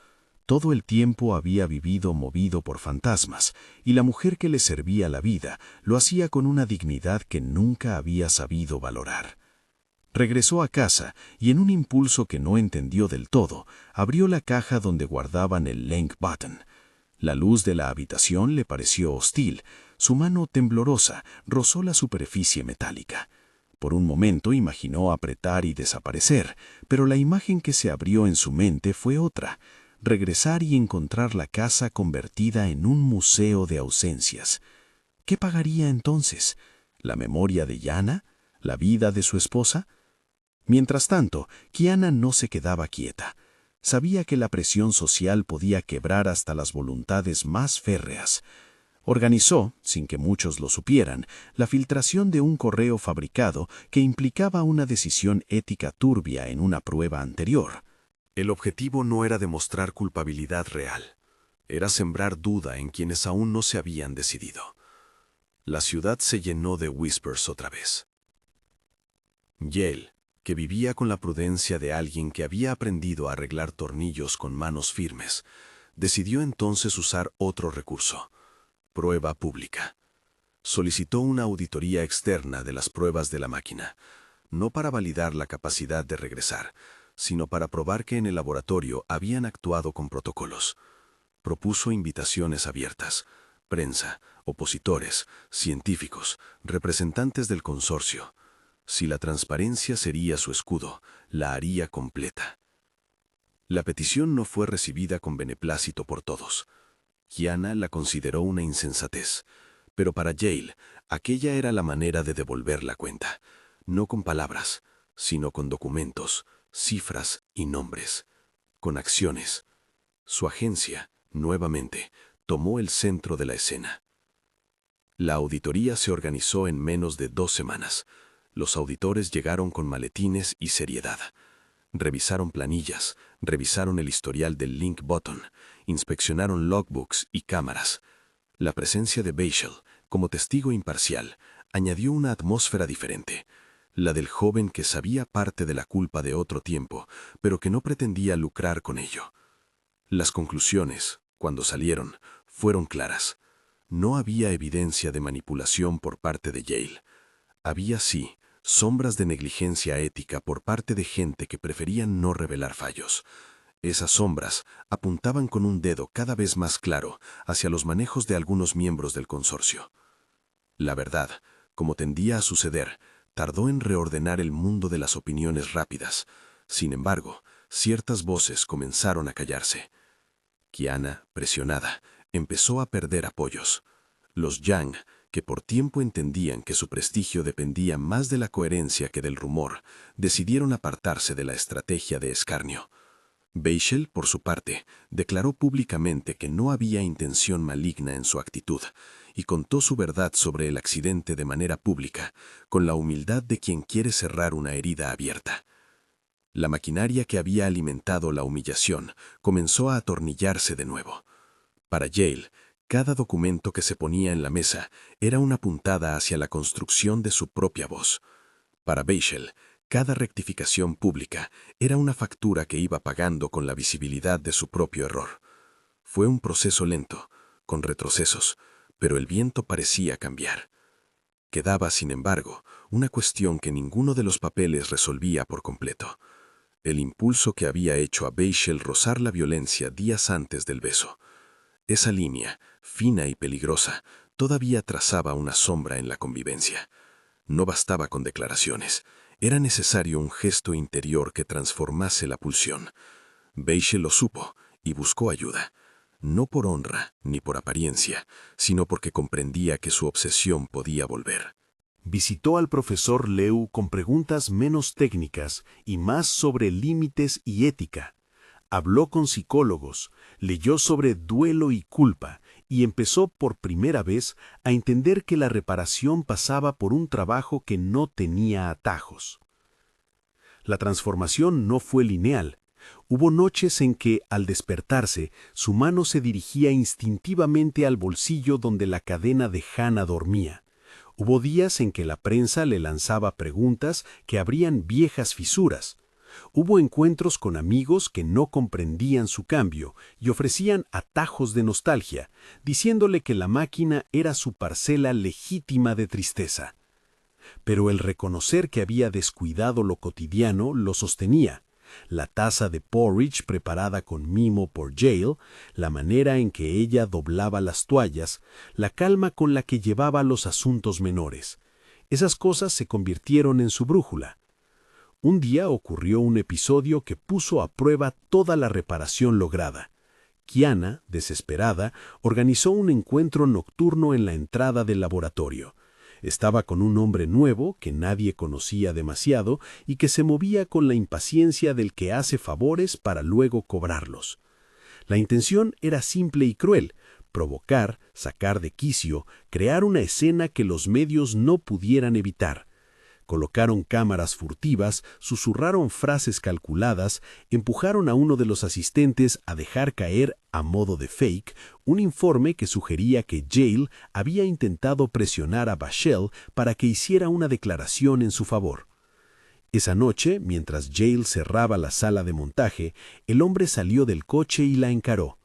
Todo el tiempo había vivido movido por fantasmas, y la mujer que le servía la vida lo hacía con una dignidad que nunca había sabido valorar. Regresó a casa y en un impulso que no entendió del todo, abrió la caja donde guardaban el link button. La luz de la habitación le pareció hostil. Su mano temblorosa rozó la superficie metálica. Por un momento imaginó apretar y desaparecer, pero la imagen que se abrió en su mente fue otra: regresar y encontrar la casa convertida en un museo de ausencias. ¿Qué pagaría entonces? ¿La memoria de Yana? ¿La vida de su esposa? Mientras tanto, Qiana no se quedaba quieta. Sabía que la presión social podía quebrar hasta las voluntades más férreas. Organizó, sin que muchos lo supieran, la filtración de un correo fabricado que implicaba una decisión ética turbia en una prueba anterior. El objetivo no era demostrar culpabilidad real, era sembrar duda en quienes aún no se habían decidido. La ciudad se llenó de whispers otra vez. Yale, que vivía con la prudencia de alguien que había aprendido a arreglar tornillos con manos firmes, decidió entonces usar otro recurso: prueba pública. Solicitó una auditoría externa de las pruebas de la máquina, no para validar la capacidad de regresar, sino para probar que en el laboratorio habían actuado con protocolos. Propuso invitaciones abiertas: prensa, opositores, científicos, representantes del consorcio. Si la transparencia sería su escudo, la haría completa. La petición no fue recibida con beneplácito por todos. Qiana la consideró una insensatez, pero para Yale aquella era la manera de devolver la cuenta, no con palabras, sino con documentos, cifras y nombres, con acciones. Su agencia, nuevamente, tomó el centro de la escena. La auditoría se organizó en menos de 2 semanas. Los auditores llegaron con maletines y seriedad. Revisaron planillas, revisaron el historial del link button, inspeccionaron logbooks y cámaras. La presencia de Beischel, como testigo imparcial, añadió una atmósfera diferente, la del joven que sabía parte de la culpa de otro tiempo, pero que no pretendía lucrar con ello. Las conclusiones, cuando salieron, fueron claras. No había evidencia de manipulación por parte de Yale. Había, sí, sombras de negligencia ética por parte de gente que preferían no revelar fallos. Esas sombras apuntaban con un dedo cada vez más claro hacia los manejos de algunos miembros del consorcio. La verdad, como tendía a suceder, tardó en reordenar el mundo de las opiniones rápidas. Sin embargo, ciertas voces comenzaron a callarse. Kiana, presionada, empezó a perder apoyos. Los Yang, que por tiempo entendían que su prestigio dependía más de la coherencia que del rumor, decidieron apartarse de la estrategia de escarnio. Beischel, por su parte, declaró públicamente que no había intención maligna en su actitud y contó su verdad sobre el accidente de manera pública, con la humildad de quien quiere cerrar una herida abierta. La maquinaria que había alimentado la humillación comenzó a atornillarse de nuevo. Para Yale, cada documento que se ponía en la mesa era una puntada hacia la construcción de su propia voz. Para Beischel, cada rectificación pública era una factura que iba pagando con la visibilidad de su propio error. Fue un proceso lento, con retrocesos, pero el viento parecía cambiar. Quedaba, sin embargo, una cuestión que ninguno de los papeles resolvía por completo: el impulso que había hecho a Beischel rozar la violencia días antes del beso. Esa línea, fina y peligrosa, todavía trazaba una sombra en la convivencia. No bastaba con declaraciones. Era necesario un gesto interior que transformase la pulsión. Beischel lo supo y buscó ayuda, no por honra ni por apariencia, sino porque comprendía que su obsesión podía volver. Visitó al profesor Leu con preguntas menos técnicas y más sobre límites y ética. Habló con psicólogos, leyó sobre duelo y culpa y empezó por primera vez a entender que la reparación pasaba por un trabajo que no tenía atajos. La transformación no fue lineal. Hubo noches en que, al despertarse, su mano se dirigía instintivamente al bolsillo donde la cadena de Hannah dormía. Hubo días en que la prensa le lanzaba preguntas que abrían viejas fisuras. Hubo encuentros con amigos que no comprendían su cambio y ofrecían atajos de nostalgia, diciéndole que la máquina era su parcela legítima de tristeza. Pero el reconocer que había descuidado lo cotidiano lo sostenía. La taza de porridge preparada con mimo por Yale, la manera en que ella doblaba las toallas, la calma con la que llevaba los asuntos menores. Esas cosas se convirtieron en su brújula. Un día ocurrió un episodio que puso a prueba toda la reparación lograda. Kiana, desesperada, organizó un encuentro nocturno en la entrada del laboratorio. Estaba con un hombre nuevo que nadie conocía demasiado y que se movía con la impaciencia del que hace favores para luego cobrarlos. La intención era simple y cruel: provocar, sacar de quicio, crear una escena que los medios no pudieran evitar. Colocaron cámaras furtivas, susurraron frases calculadas, empujaron a uno de los asistentes a dejar caer, a modo de fake, un informe que sugería que Yale había intentado presionar a Bashel para que hiciera una declaración en su favor. Esa noche, mientras Yale cerraba la sala de montaje, el hombre salió del coche y la encaró.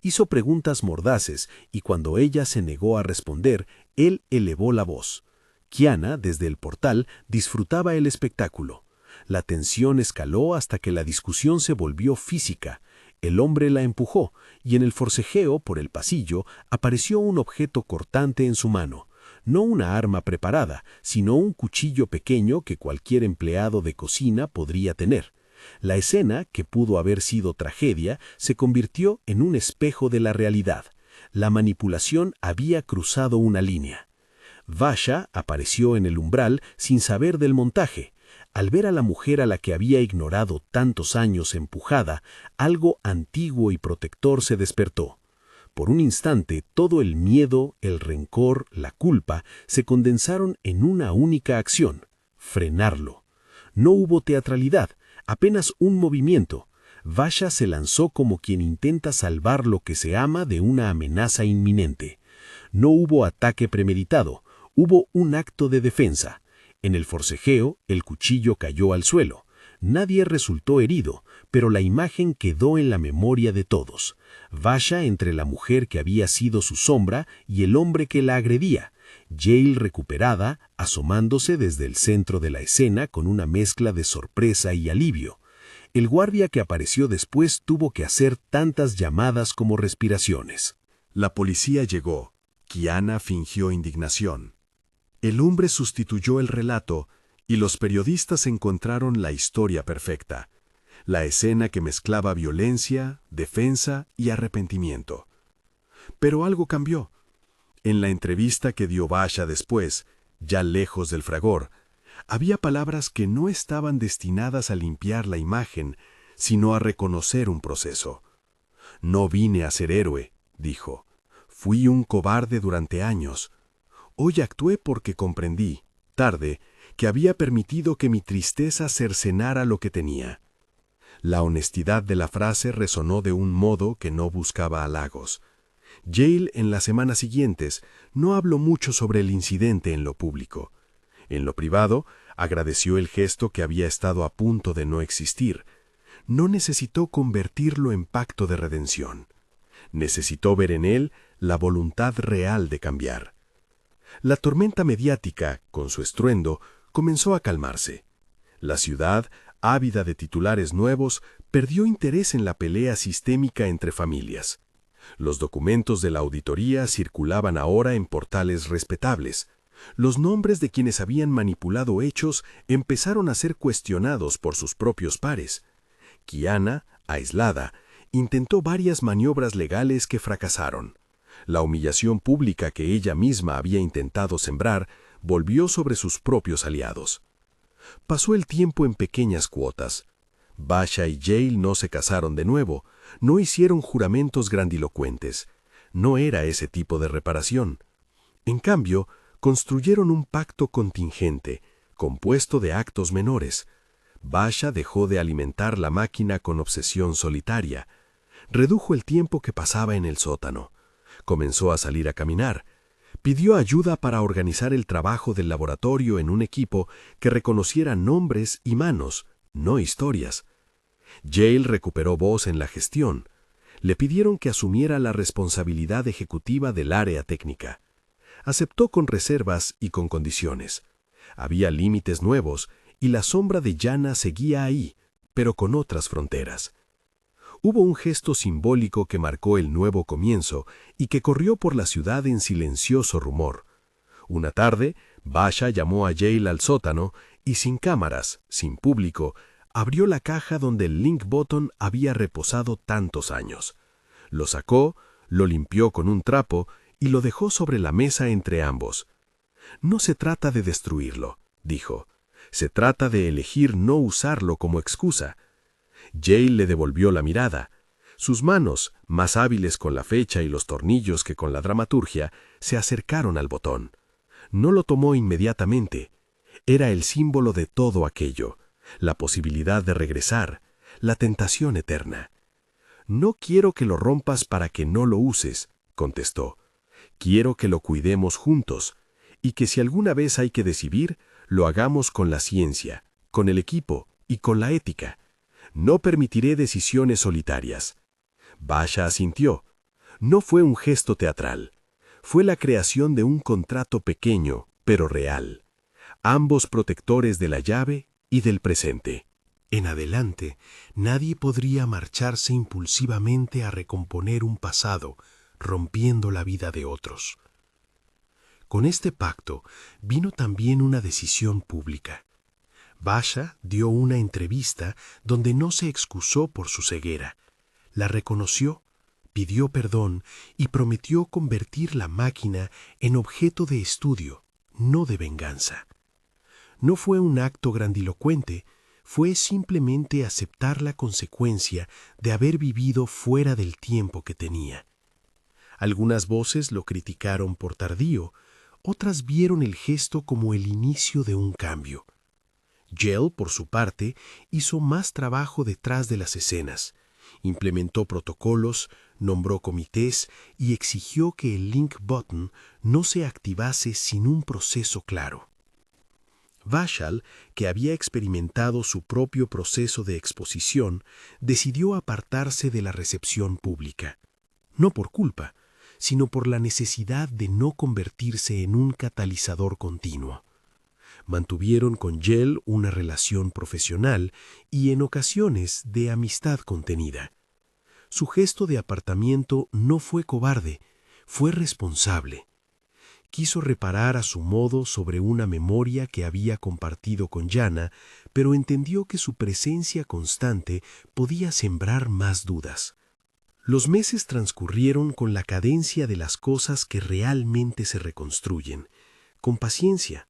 Hizo preguntas mordaces y cuando ella se negó a responder, él elevó la voz. Kiana, desde el portal, disfrutaba el espectáculo. La tensión escaló hasta que la discusión se volvió física. El hombre la empujó, y en el forcejeo por el pasillo apareció un objeto cortante en su mano. No una arma preparada, sino un cuchillo pequeño que cualquier empleado de cocina podría tener. La escena, que pudo haber sido tragedia, se convirtió en un espejo de la realidad. La manipulación había cruzado una línea. Vasha apareció en el umbral sin saber del montaje. Al ver a la mujer a la que había ignorado tantos años empujada, algo antiguo y protector se despertó. Por un instante, todo el miedo, el rencor, la culpa se condensaron en una única acción: frenarlo. No hubo teatralidad, apenas un movimiento. Vasha se lanzó como quien intenta salvar lo que se ama de una amenaza inminente. No hubo ataque premeditado. Hubo un acto de defensa. En el forcejeo, el cuchillo cayó al suelo. Nadie resultó herido, pero la imagen quedó en la memoria de todos. Vasha entre la mujer que había sido su sombra y el hombre que la agredía. Yale recuperada, asomándose desde el centro de la escena con una mezcla de sorpresa y alivio. El guardia que apareció después tuvo que hacer tantas llamadas como respiraciones. La policía llegó. Kiana fingió indignación. El hombre sustituyó el relato y los periodistas encontraron la historia perfecta. la escena que mezclaba violencia, defensa y arrepentimiento. Pero algo cambió. En la entrevista que dio Basha después, ya lejos del fragor, había palabras que no estaban destinadas a limpiar la imagen, sino a reconocer un proceso. «No vine a ser héroe», dijo. «Fui un cobarde durante años. Hoy actué porque comprendí, tarde, que había permitido que mi tristeza cercenara lo que tenía». La honestidad de la frase resonó de un modo que no buscaba halagos. Yale, en las semanas siguientes, no habló mucho sobre el incidente en lo público. En lo privado, agradeció el gesto que había estado a punto de no existir. No necesitó convertirlo en pacto de redención. Necesitó ver en él la voluntad real de cambiar. La tormenta mediática, con su estruendo, comenzó a calmarse. La ciudad, ávida de titulares nuevos, perdió interés en la pelea sistémica entre familias. Los documentos de la auditoría circulaban ahora en portales respetables. Los nombres de quienes habían manipulado hechos empezaron a ser cuestionados por sus propios pares. Kiana, aislada, intentó varias maniobras legales que fracasaron. La humillación pública que ella misma había intentado sembrar volvió sobre sus propios aliados. Pasó el tiempo en pequeñas cuotas. Basha y Yale no se casaron de nuevo, no hicieron juramentos grandilocuentes. No era ese tipo de reparación. En cambio, construyeron un pacto contingente, compuesto de actos menores. Basha dejó de alimentar la máquina con obsesión solitaria. Redujo el tiempo que pasaba en el sótano. Comenzó a salir a caminar. Pidió ayuda para organizar el trabajo del laboratorio en un equipo que reconociera nombres y manos, no historias. Yale recuperó voz en la gestión. Le pidieron que asumiera la responsabilidad ejecutiva del área técnica. Aceptó con reservas y con condiciones. Había límites nuevos y la sombra de Yana seguía ahí, pero con otras fronteras. Hubo un gesto simbólico que marcó el nuevo comienzo y que corrió por la ciudad en silencioso rumor. Una tarde, Basha llamó a Yale al sótano y sin cámaras, sin público, abrió la caja donde el link button había reposado tantos años. Lo sacó, lo limpió con un trapo y lo dejó sobre la mesa entre ambos. «No se trata de destruirlo», dijo. «Se trata de elegir no usarlo como excusa». Yale le devolvió la mirada. Sus manos, más hábiles con la fecha y los tornillos que con la dramaturgia, se acercaron al botón. No lo tomó inmediatamente. Era el símbolo de todo aquello, la posibilidad de regresar, la tentación eterna. «No quiero que lo rompas para que no lo uses», contestó. «Quiero que lo cuidemos juntos, y que si alguna vez hay que decidir, lo hagamos con la ciencia, con el equipo y con la ética. No permitiré decisiones solitarias». Basha asintió. No fue un gesto teatral. Fue la creación de un contrato pequeño, pero real. Ambos protectores de la llave y del presente. En adelante, nadie podría marcharse impulsivamente a recomponer un pasado, rompiendo la vida de otros. Con este pacto vino también una decisión pública. Basha dio una entrevista donde no se excusó por su ceguera. La reconoció, pidió perdón y prometió convertir la máquina en objeto de estudio, no de venganza. No fue un acto grandilocuente, fue simplemente aceptar la consecuencia de haber vivido fuera del tiempo que tenía. Algunas voces lo criticaron por tardío, otras vieron el gesto como el inicio de un cambio. Yale, por su parte, hizo más trabajo detrás de las escenas. Implementó protocolos, nombró comités y exigió que el link button no se activase sin un proceso claro. Vashal, que había experimentado su propio proceso de exposición, decidió apartarse de la recepción pública. No por culpa, sino por la necesidad de no convertirse en un catalizador continuo. Mantuvieron con Yale una relación profesional y en ocasiones de amistad contenida. Su gesto de apartamiento no fue cobarde, fue responsable. Quiso reparar a su modo sobre una memoria que había compartido con Jana, pero entendió que su presencia constante podía sembrar más dudas. Los meses transcurrieron con la cadencia de las cosas que realmente se reconstruyen, con paciencia.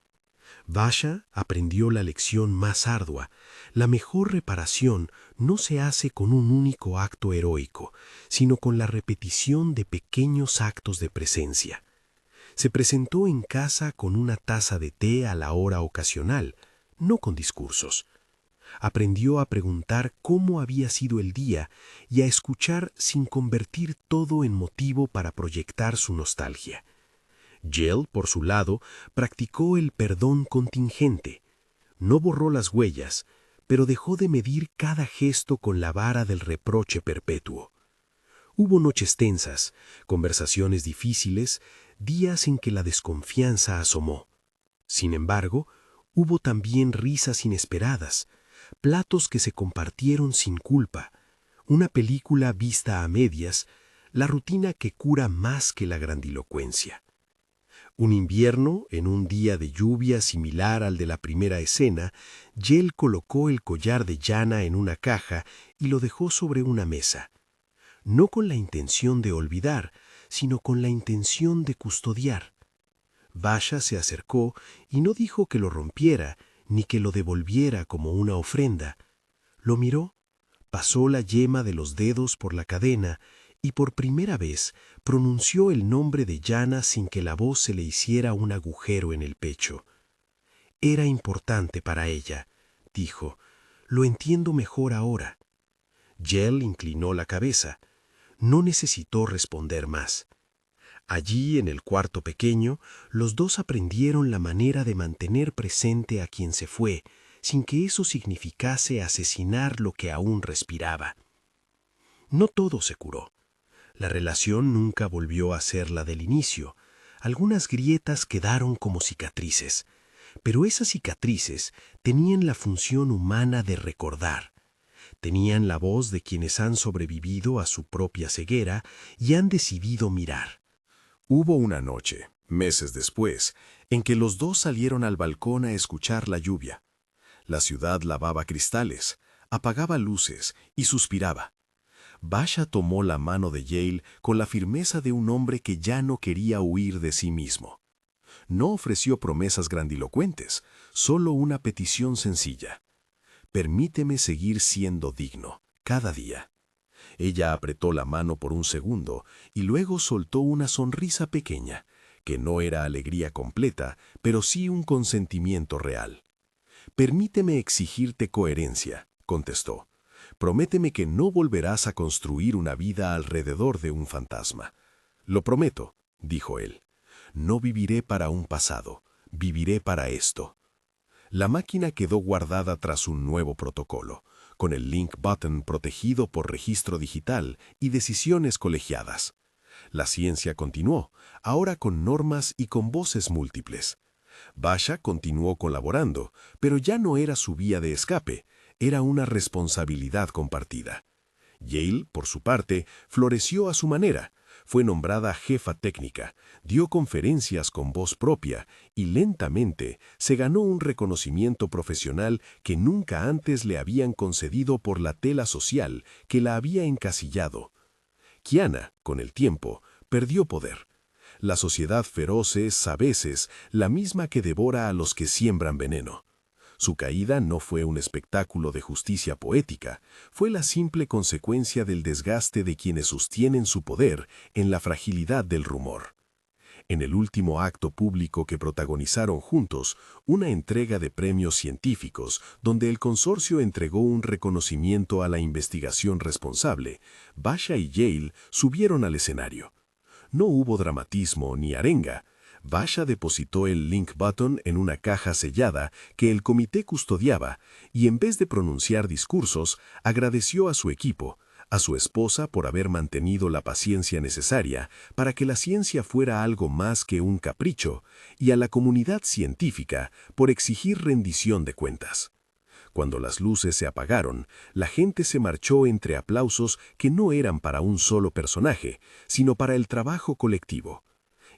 Basha aprendió la lección más ardua. La mejor reparación no se hace con un único acto heroico, sino con la repetición de pequeños actos de presencia. Se presentó en casa con una taza de té a la hora ocasional, no con discursos. Aprendió a preguntar cómo había sido el día y a escuchar sin convertir todo en motivo para proyectar su nostalgia. Jill, por su lado, practicó el perdón contingente. No borró las huellas, pero dejó de medir cada gesto con la vara del reproche perpetuo. Hubo noches tensas, conversaciones difíciles, días en que la desconfianza asomó. Sin embargo, hubo también risas inesperadas, platos que se compartieron sin culpa, una película vista a medias, la rutina que cura más que la grandilocuencia. Un invierno, en un día de lluvia similar al de la primera escena, Jill colocó el collar de Jana en una caja y lo dejó sobre una mesa. No con la intención de olvidar, sino con la intención de custodiar. Basha se acercó y no dijo que lo rompiera, ni que lo devolviera como una ofrenda. Lo miró, pasó la yema de los dedos por la cadena y por primera vez pronunció el nombre de Jana sin que la voz se le hiciera un agujero en el pecho. Era importante para ella, dijo. Lo entiendo mejor ahora. Jill inclinó la cabeza. No necesitó responder más. Allí, en el cuarto pequeño, los dos aprendieron la manera de mantener presente a quien se fue, sin que eso significase asesinar lo que aún respiraba. No todo se curó. La relación nunca volvió a ser la del inicio. Algunas grietas quedaron como cicatrices, pero esas cicatrices tenían la función humana de recordar. Tenían la voz de quienes han sobrevivido a su propia ceguera y han decidido mirar. Hubo una noche, meses después, en que los dos salieron al balcón a escuchar la lluvia. La ciudad lavaba cristales, apagaba luces y suspiraba. Basha tomó la mano de Yale con la firmeza de un hombre que ya no quería huir de sí mismo. No ofreció promesas grandilocuentes, solo una petición sencilla. Permíteme seguir siendo digno, cada día. Ella apretó la mano por un segundo y luego soltó una sonrisa pequeña, que no era alegría completa, pero sí un consentimiento real. Permíteme exigirte coherencia, contestó. Prométeme que no volverás a construir una vida alrededor de un fantasma. Lo prometo, dijo él. No viviré para un pasado, viviré para esto. La máquina quedó guardada tras un nuevo protocolo, con el link button protegido por registro digital y decisiones colegiadas. La ciencia continuó, ahora con normas y con voces múltiples. Basha continuó colaborando, pero ya no era su vía de escape, era una responsabilidad compartida. Yale, por su parte, floreció a su manera. Fue nombrada jefa técnica, dio conferencias con voz propia y lentamente se ganó un reconocimiento profesional que nunca antes le habían concedido por la tela social que la había encasillado. Kiana, con el tiempo, perdió poder. La sociedad feroz es, a veces, la misma que devora a los que siembran veneno. Su caída no fue un espectáculo de justicia poética, fue la simple consecuencia del desgaste de quienes sostienen su poder en la fragilidad del rumor. En el último acto público que protagonizaron juntos, una entrega de premios científicos, donde el consorcio entregó un reconocimiento a la investigación responsable, Basha y Yale subieron al escenario. No hubo dramatismo ni arenga. Basha depositó el link button en una caja sellada que el comité custodiaba y en vez de pronunciar discursos, agradeció a su equipo, a su esposa por haber mantenido la paciencia necesaria para que la ciencia fuera algo más que un capricho y a la comunidad científica por exigir rendición de cuentas. Cuando las luces se apagaron, la gente se marchó entre aplausos que no eran para un solo personaje, sino para el trabajo colectivo.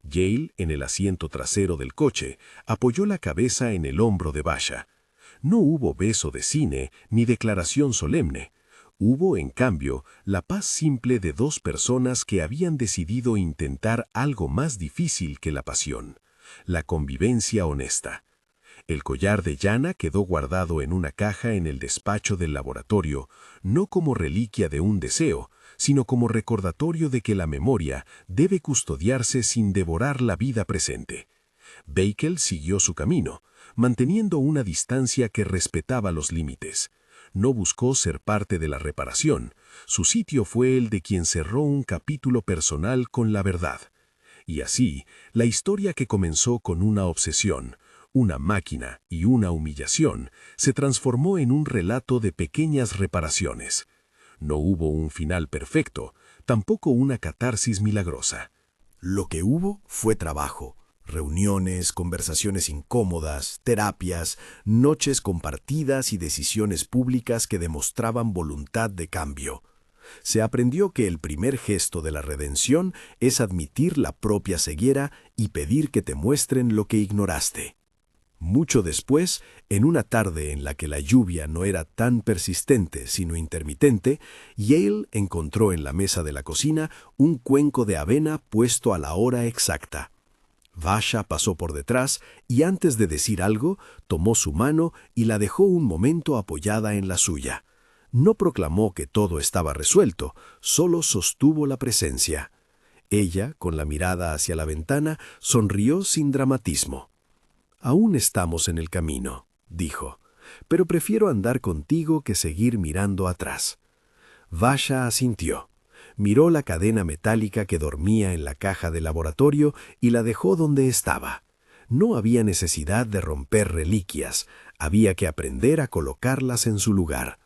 Yale, en el asiento trasero del coche, apoyó la cabeza en el hombro de Basha. No hubo beso de cine ni declaración solemne. Hubo, en cambio, la paz simple de dos personas que habían decidido intentar algo más difícil que la pasión: la convivencia honesta. El collar de Yana quedó guardado en una caja en el despacho del laboratorio, no como reliquia de un deseo, sino como recordatorio de que la memoria debe custodiarse sin devorar la vida presente. Beikel siguió su camino, manteniendo una distancia que respetaba los límites. No buscó ser parte de la reparación. Su sitio fue el de quien cerró un capítulo personal con la verdad. Y así, la historia que comenzó con una obsesión, una máquina y una humillación, se transformó en un relato de pequeñas reparaciones. No hubo un final perfecto, tampoco una catarsis milagrosa. Lo que hubo fue trabajo. Reuniones, conversaciones incómodas, terapias, noches compartidas y decisiones públicas que demostraban voluntad de cambio. Se aprendió que el primer gesto de la redención es admitir la propia ceguera y pedir que te muestren lo que ignoraste. Mucho después, en una tarde en la que la lluvia no era tan persistente sino intermitente, Yale encontró en la mesa de la cocina un cuenco de avena puesto a la hora exacta. Basha pasó por detrás y antes de decir algo, tomó su mano y la dejó un momento apoyada en la suya. No proclamó que todo estaba resuelto, solo sostuvo la presencia. Ella, con la mirada hacia la ventana, sonrió sin dramatismo. «Aún estamos en el camino», dijo, «pero prefiero andar contigo que seguir mirando atrás». Basha asintió. Miró la cadena metálica que dormía en la caja del laboratorio y la dejó donde estaba. No había necesidad de romper reliquias, había que aprender a colocarlas en su lugar.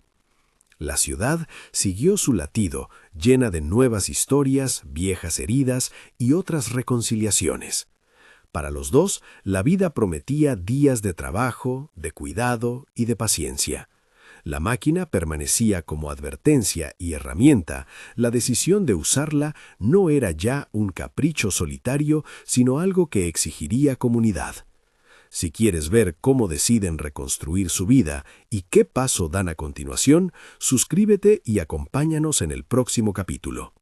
La ciudad siguió su latido, llena de nuevas historias, viejas heridas y otras reconciliaciones. Para los dos, la vida prometía días de trabajo, de cuidado y de paciencia. La máquina permanecía como advertencia y herramienta. La decisión de usarla no era ya un capricho solitario, sino algo que exigiría comunidad. Si quieres ver cómo deciden reconstruir su vida y qué paso dan a continuación, suscríbete y acompáñanos en el próximo capítulo.